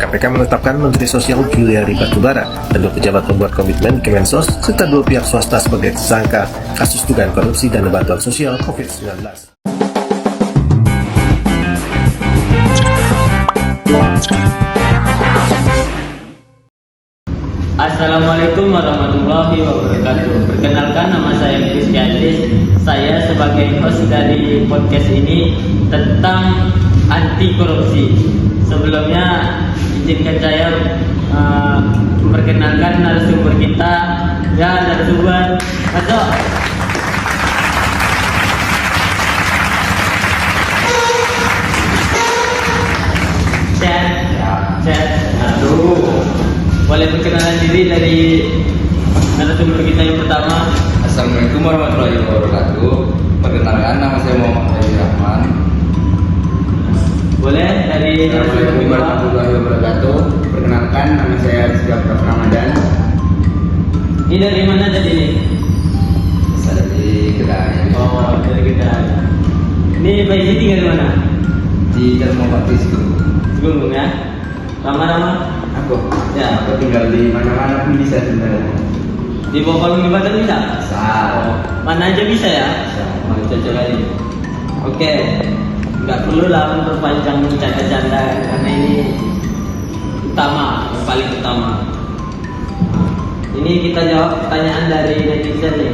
KPK menetapkan Menteri Sosial Juliari Batubara dan 2 pejabat pembuat komitmen Kemensos serta 2 pihak swasta sebagai tersangka kasus dugaan korupsi dana bantuan sosial COVID-19. Assalamualaikum warahmatullahi wabarakatuh. Perkenalkan, nama saya Rizky Aziz. Saya sebagai host dari podcast ini tentang anti korupsi. Sebelumnya izinkan saya memperkenalkan narasumber kita. Ya, narasumber masuk. Chat. Aduh. Boleh perkenalan diri dari narasumber kita yang pertama. Assalamualaikum warahmatullahi wabarakatuh. Perkenalkan, nama saya Muhammad Faizi Rahman. Boleh dari narasumber Assalamualaikum kedua. warahmatullahi wabarakatuh. Perkenalkan, nama saya Rizky Ramadan. Ini dari mana tadi nih? Saya di Kedai. Oh, dari kita. Ini Faizi tinggal di mana? Di Jalan Baptis itu. Sebelum ya. Lama-lama. Ya, aku tinggal di mana-mana pun bisa sebenarnya. Di bawah kolong jembatan bisa? Bisa. Mana aja bisa ya? Bisa. Mau cocok aja. Oke. Nggak perlu lah memperpanjang canda-canda karena ini utama, yang paling utama. Ini kita jawab pertanyaan dari netizen nih.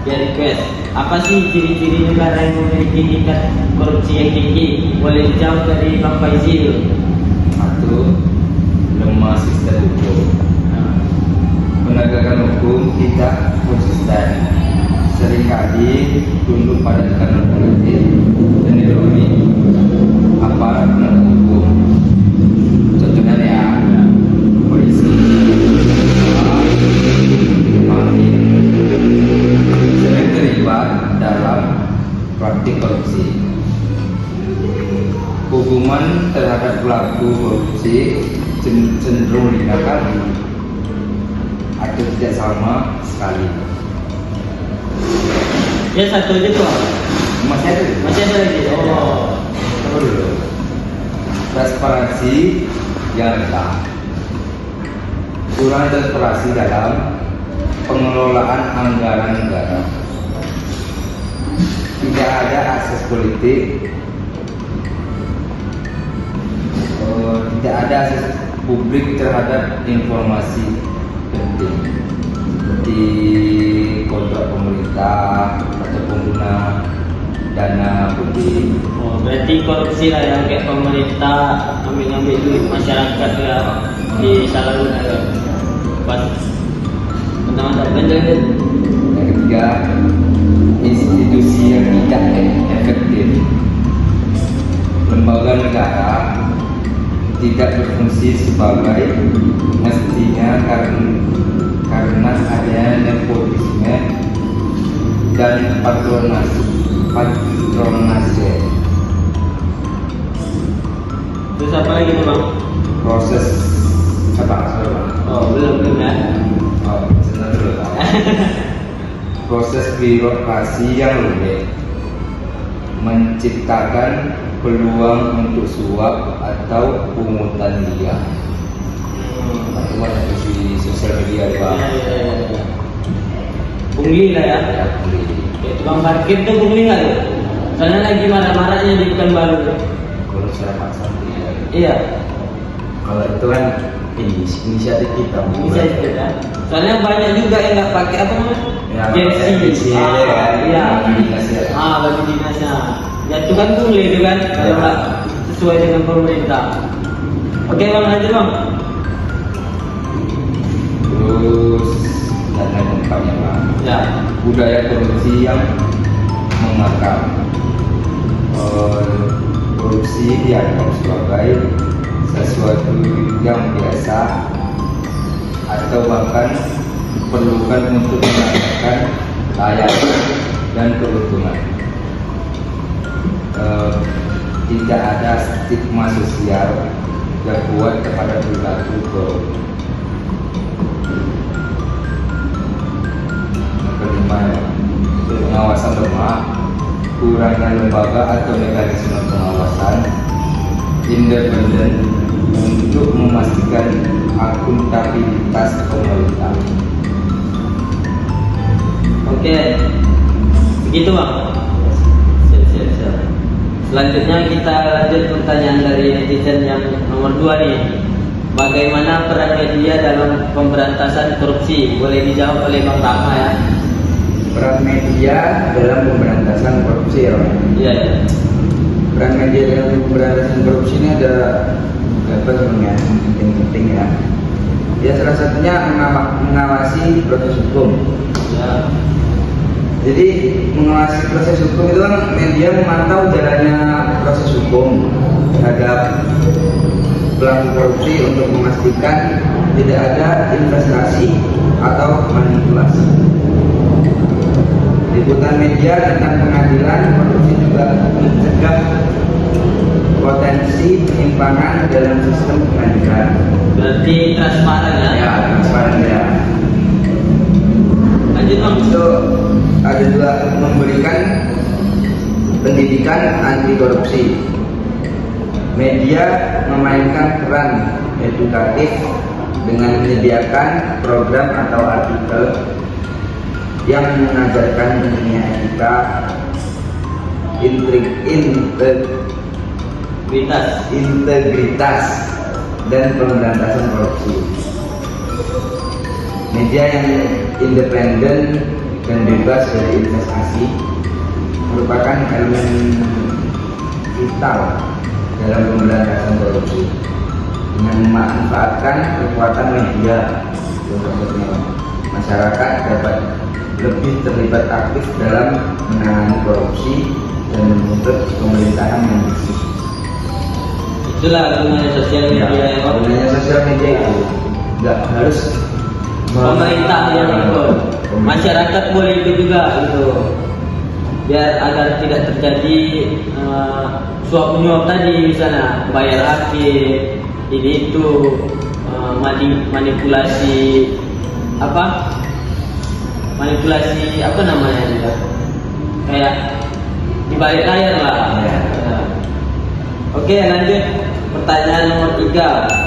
Dia request, apa sih ciri-ciri negara yang memiliki tingkat korupsi yang tinggi? Boleh dijawab dari Bang Faizil. 1. Lemah sistem hukum. Penegakan hukum tidak konsisten, seringkali tunduk pada tekanan politik dan ideologi aparat penegak hukum. Contohnya ya, polisi, hakim, sering terlibat dalam praktik korupsi. Hukuman terhadap pelaku korupsi cenderung ringan atau tidak sama sekali. Ya, satu aja tuh. Masih ada lagi. Oh. Coba dulu. Transparansi yang rendah. Kurang transparansi dalam pengelolaan anggaran negara. Tidak ada akses politik. Tidak ada akses publik terhadap informasi penting seperti kontrak pemerintah atau pengguna dana publik. Oh, berarti korupsi lah yang kayak pemerintah ambil duit masyarakat ya disalurkan ya. Pas teman-teman lanjut. Yang ketiga, institusi yang tidak efektif. Lembaga negara tidak berfungsi sebagai mestinya karena adanya nepotisme dan patronase. Terus apa lagi tuh Bang? Proses Oh, belum ya. sebentar dulu. Proses birokrasi yang rumit menciptakan peluang untuk suap atau pungutan liar. Banyak di sosial media Pak. Ya. Pungli lah ya. Ya, beli. Ya, tukang parkir tuh pungli nggak tuh? Soalnya lagi marah-marahnya di Pekanbaru. Kalau secara paksa ya. Iya. Kalau itu kan inisiatif kita. Bisa itu kan. Soalnya banyak juga yang nggak pakai apa namanya? Ya, Jersey. jersey, kan. Iya. Bagi dinasnya. Bagi dinasnya. Ya itu kan pungli itu kan. Kalau nggak sesuai dengan pemerintah. Oke Bang, lanjut Bang. Terus dan yang keempatnya Pak, Ya. budaya korupsi yang mengakar. Korupsi dianggap sebagai sesuatu yang biasa atau bahkan diperlukan untuk mendapatkan layanan dan keuntungan. Tidak ada stigma sosial yang kuat kepada perilaku korupsi. Yang kelima, pengawasan lemah, kurangnya lembaga atau mekanisme pengawasan independen untuk memastikan akuntabilitas pemerintah. Oke, begitu Bang. Siap. Selanjutnya kita lanjut pertanyaan dari netizen yang nomor 2 nih. Bagaimana peran media dalam pemberantasan korupsi? Boleh dijawab oleh Bang Rama ya. Peran media dalam pemberantasan korupsi ya Pak? Iya. Peran media dalam pemberantasan korupsi ini ada beberapa sebenarnya yang penting ya. Ya salah satunya mengawasi proses hukum. Ya. Jadi mengawasi proses hukum itu kan media memantau jalannya proses hukum terhadap pelaku korupsi untuk memastikan tidak ada investasi atau manipulasi. Liputan media tentang pengadilan korupsi juga mencegah potensi penyimpangan dalam sistem pengadilan. Berarti transparan ya. Ya, transparan ya. Lanjut Bang. Itu ada juga memberikan pendidikan anti korupsi. Media memainkan peran edukatif dengan menyediakan program atau artikel yang mengajarkan dunia etika, integritas dan pemberantasan korupsi. Media yang independen dan bebas dari investasi merupakan elemen vital dalam pemberantasan korupsi dengan memanfaatkan kekuatan media. Masyarakat dapat lebih terlibat aktif dalam menangani korupsi dan menuntut pemerintahan yang bersih. Itulah gunanya sosial media ya Bang. Gunanya sosial media itu nggak harus Pemerintah yang ikut, masyarakat boleh ikut juga gitu, biar agar tidak terjadi suap menyuap tadi, misalnya bayar hakim ini itu, manipulasi apa namanya juga, kayak di balik layar lah. Oke, lanjut pertanyaan nomor 3.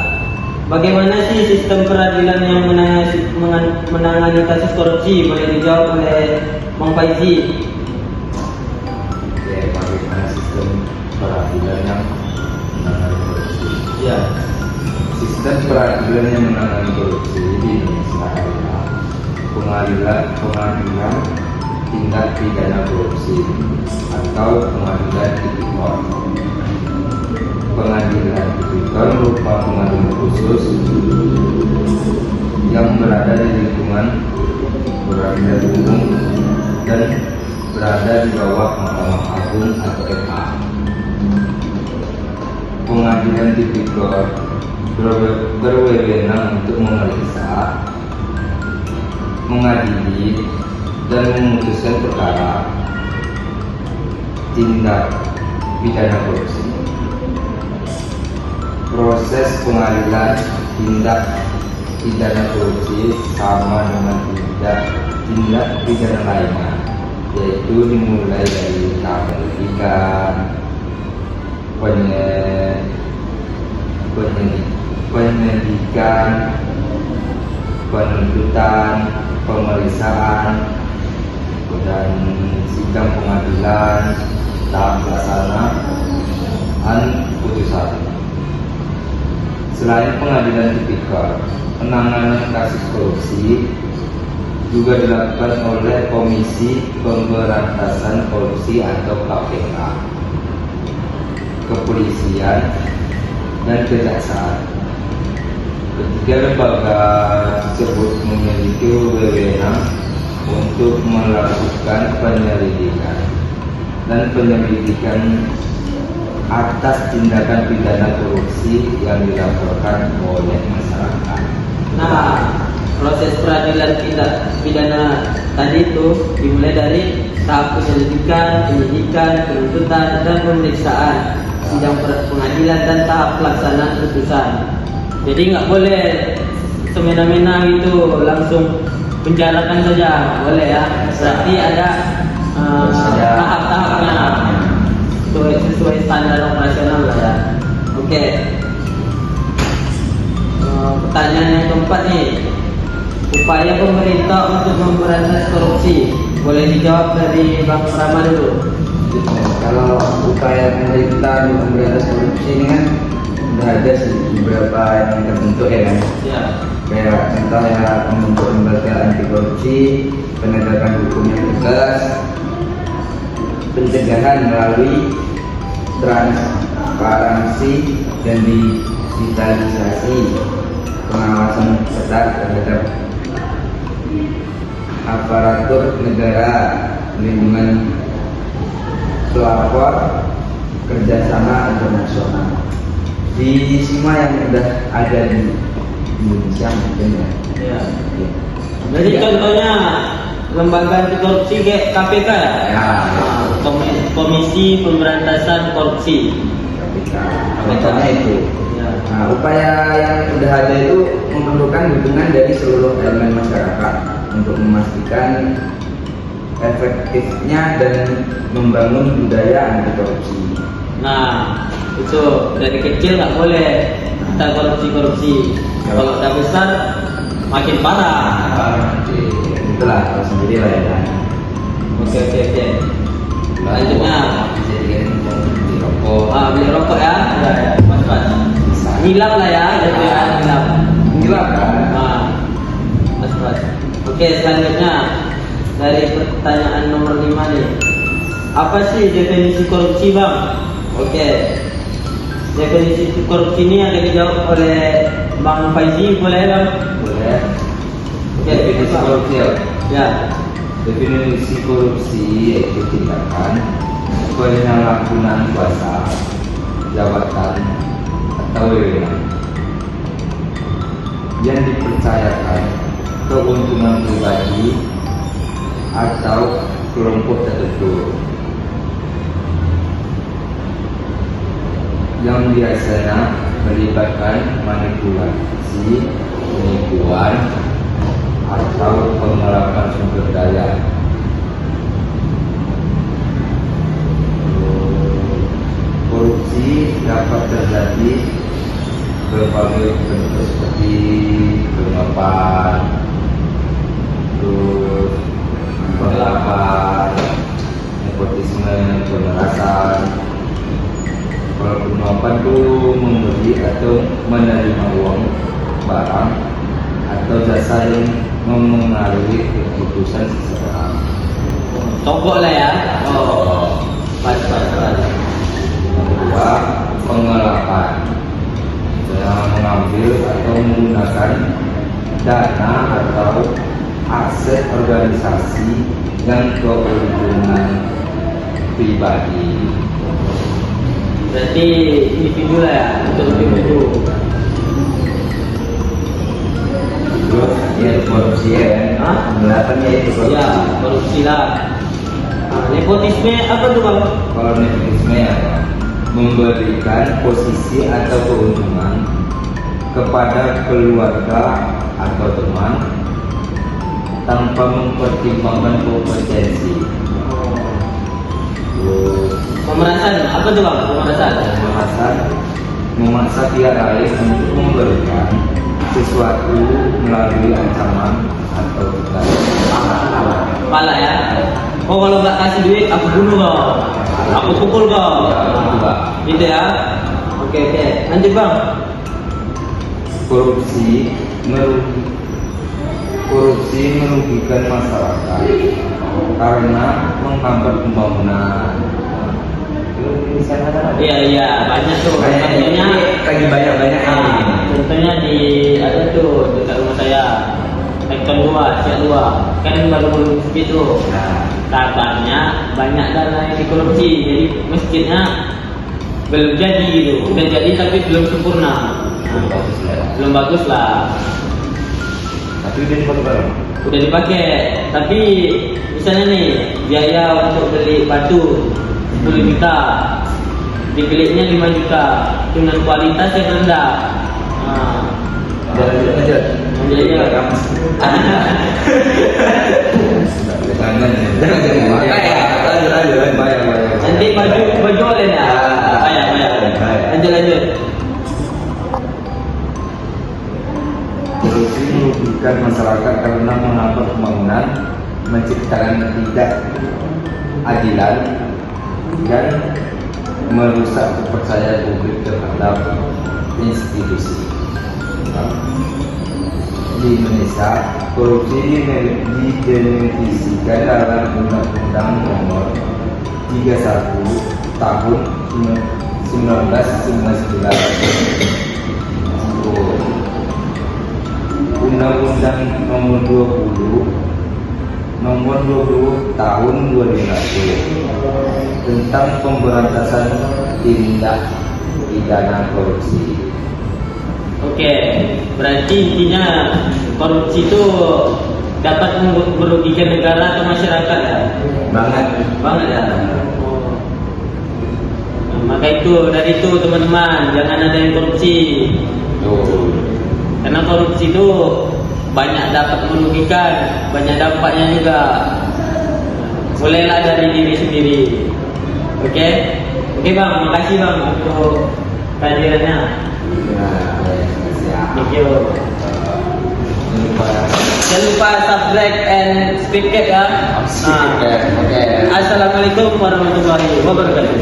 Bagaimana sih sistem peradilan yang menangani kasus korupsi? Boleh dijawab oleh Bang Faizi. Ya, bagaimana sistem peradilan yang menangani korupsi? Ya. Sistem peradilan yang menangani korupsi di Indonesia adalah pengadilan tindak pidana korupsi atau pengadilan tipikor. Pengadilan tipikor merupakan pengadilan khusus yang berada di lingkungan peradilan umum dan berada di bawah Mahkamah Agung atau MA. Pengadilan tipikor berwenang untuk memeriksa, mengadili, dan memutuskan perkara tindak pidana korupsi. Proses pengadilan tindak pidana korupsi sama dengan tindak pidana lainnya, yaitu dimulai dari tahap penyelidikan, penuntutan, pemeriksaan, dan sidang pengadilan, tahap pelaksanaan putusan. Selain pengadilan tipikor, penanganan kasus korupsi juga dilakukan oleh Komisi Pemberantasan Korupsi atau KPK, kepolisian, dan kejaksaan. Ketiga lembaga tersebut memiliki wewenang untuk melakukan penyelidikan dan penyelidikan atas tindakan pidana korupsi yang dilaporkan oleh masyarakat. Nah, proses peradilan tindak pidana tadi itu dimulai dari tahap penyelidikan, penyidikan, penuntutan, dan pemeriksaan, sidang pengadilan, dan tahap pelaksanaan putusan. Jadi nggak boleh semena-mena gitu langsung penjarakan saja, boleh ya. Berarti ada tahap-tahapnya sesuai standar operasional lah ya. Oke. keempat nih, upaya pemerintah untuk memberantas korupsi. Boleh dijawab dari Bang Rama dulu. Kalau upaya pemerintah untuk memberantas korupsi ini kan udah ada sih beberapa yang terbentuk ya kan. Ya. Kayak contoh ya membentuk lembaga anti korupsi, penegakan hukum yang tegas, pencegahan melalui transparansi dan digitalisasi, pengawasan ketat terhadap aparatur negara, pelindungan pelapor, kerjasama internasional. Di semua yang sudah ada di Indonesia mungkin ya. Ya. Jadi contohnya lembaga anti korupsi kayak KPK ya? Ya. Komisi Pemberantasan Korupsi. Contohnya itu. Ya. Nah, upaya yang sudah ada itu memerlukan dukungan dari seluruh elemen masyarakat untuk memastikan efektifnya dan membangun budaya anti korupsi. Nah, itu dari kecil nggak boleh kita korupsi. Kalau udah besar makin parah. Itulah kalau sendiri lah ya kan. Oke. Lanjutnya, beli rokok ya. Mas. Hilang lah ya, Gila kan? Mas. Oke, selanjutnya dari pertanyaan nomor 5 nih. Apa sih definisi korupsi, Bang? Oke. Definisi korupsi ini akan dijawab oleh Bang Faizi, boleh Bang? Boleh. Oke, Definisi korupsi ya. Ya. Definisi korupsi yaitu tindakan penyalahgunaan kuasa, jabatan atau wewenang yang dipercayakan keuntungan pribadi atau kelompok tertentu yang biasanya melibatkan manipulasi, penipuan atau penggelapan sumber daya. Korupsi dapat terjadi berbagai bentuk seperti penggelapan, terus penggelapan, nepotisme, pemerasan. Kalau penggelapan itu memberi atau menerima uang, barang atau jasa yang memengaruhi keputusan seseorang. Togok lah ya. Pas. Yang kedua, penggelapan dengan mengambil atau menggunakan dana atau aset organisasi yang keuntungan pribadi. Berarti individu lah ya, untuk individu. Ya korupsi ya, penggelapan ya itu korupsi. Ya, korupsi lah. Nepotisme apa tuh Bang? Kalau nepotisme ya, memberikan posisi atau keuntungan kepada keluarga atau teman tanpa mempertimbangkan kompetensi. Pemerasan apa tuh Bang? Pemerasan. Memaksa pihak lain untuk memberikan sesuatu melalui ancaman atau tekanan. Pala ya. Oh kalau nggak kasih duit aku bunuh kau, aku pukul kau. Gitu ya. Oke. Lanjut Bang. Korupsi merugikan masyarakat karena menghambat pembangunan. Iya banyak tuh. Contohnya lagi banyak. Contohnya di ada tuh dekat rumah saya. Sektor 2, Siak 2 kan baru masjid tuh. Kabarnya banyak dana yang dikorupsi, jadi masjidnya belum jadi gitu. Udah jadi tapi belum sempurna. Belum bagus lah. Tapi udah dipakai. Tapi misalnya nih biaya untuk beli batu 10 juta, dibelinya 5 juta dengan kualitas yang rendah. Lanjut. Nanti baju oleh ya. Bayar. Lanjut. Korupsi merugikan masyarakat karena menghambat pembangunan, menciptakan ketidakadilan dan merusak kepercayaan publik terhadap institusi. Di Indonesia, korupsi didefinisikan dalam Undang-Undang Nomor 31 Tahun 1999, Undang-Undang Nomor 20 Tahun 2001 tentang pemberantasan tindak pidana korupsi. Oke, berarti intinya korupsi itu dapat merugikan negara atau masyarakat ya? Banget ya. Nah, maka itu dari itu teman-teman jangan ada yang korupsi. Karena korupsi itu banyak dapat merugikan, banyak dampaknya juga. Bolehlah dari diri sendiri. Oke bang, makasih bang untuk kehadirannya. Thank you. Jangan lupa subscribe and subscribe ya. Oke. Assalamualaikum warahmatullahi wabarakatuh.